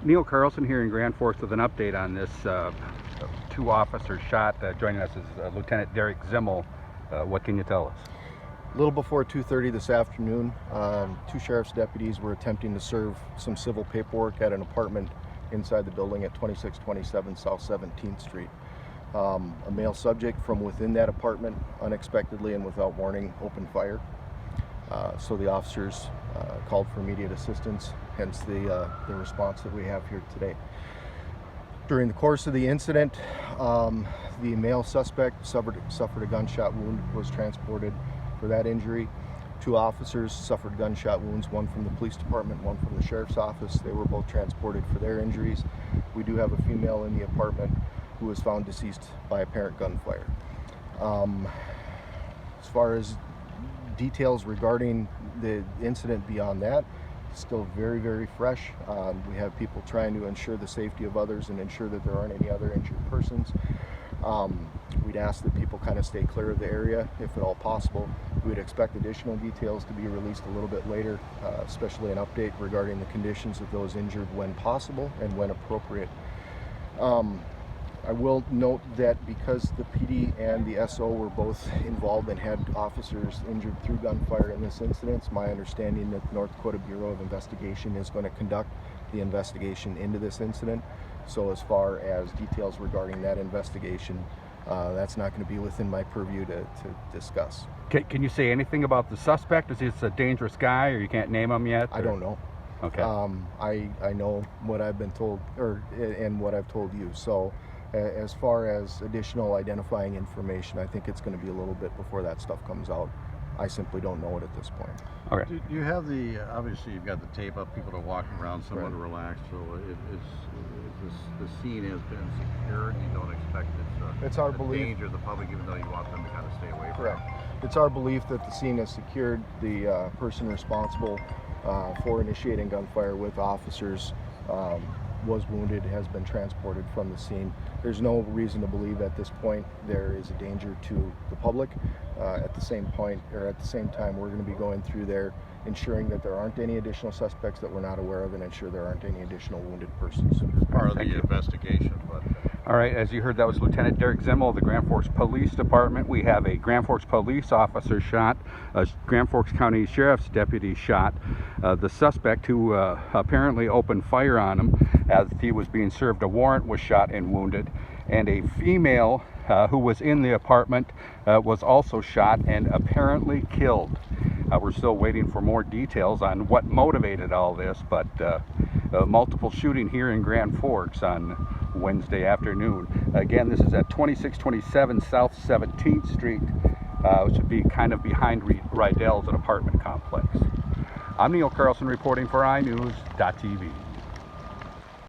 Neil Carlson here in Grand Forks with an update on this two officers shot. Joining us is Lieutenant Derek Zimmel. What can you tell us? A little before 2:30 this afternoon, two sheriff's deputies were attempting to serve some civil paperwork at an apartment inside the building at 2627 South 17th Street. A male subject from within that apartment unexpectedly and without warning opened fire. So the officers called for immediate assistance, hence the response that we have here today. During the course of the incident, the male suspect suffered a gunshot wound, was transported for that injury. Two officers suffered gunshot wounds, one from the police department, one from the sheriff's office. They were both transported for their injuries. We do have a female in the apartment who was found deceased by apparent gunfire. As far as details regarding the incident beyond that, still very, very fresh. We have people trying to ensure the safety of others and ensure that there aren't any other injured persons. We'd ask that people kind of stay clear of the area if at all possible. We'd expect additional details to be released a little bit later, especially an update regarding the conditions of those injured when possible and when appropriate. I will note that because the PD and the SO were both involved and had officers injured through gunfire in this incident, it's my understanding that the North Dakota Bureau of Investigation is going to conduct the investigation into this incident. So as far as details regarding that investigation, that's not going to be within my purview to discuss. Can you say anything about the suspect? Is he a dangerous guy, or you can't name him yet? I don't know. Okay. I know what I've been told, and what I've told you. So as far as additional identifying information, I think it's going to be a little bit before that stuff comes out. I simply don't know it at this point. Okay. Do you have the, obviously you've got the tape up, people are walking around somewhat relaxed, so the scene has been secured, you don't expect it's our a belief, danger to the public, even though you want them to kind of stay away from correct. It's our belief that the scene is secured. The person responsible for initiating gunfire with officers was wounded, has been transported from the scene. There's no reason to believe at this point there is a danger to the public. At the same time, we're going to be going through there, ensuring that there aren't any additional suspects that we're not aware of, and ensure there aren't any additional wounded persons. part of the investigation. But All right, as you heard, that was Lieutenant Derek Zimmel of the Grand Forks Police Department. We have a Grand Forks police officer shot, a Grand Forks County Sheriff's deputy shot. The suspect, who apparently opened fire on him as he was being served a warrant, was shot and wounded. And a female who was in the apartment was also shot and apparently killed. We're still waiting for more details on what motivated all this, but multiple shooting here in Grand Forks on Wednesday afternoon. Again, this is at 2627 South 17th Street, which would be kind of behind Rydell's, an apartment complex. I'm Neil Carlson reporting for iNews.TV.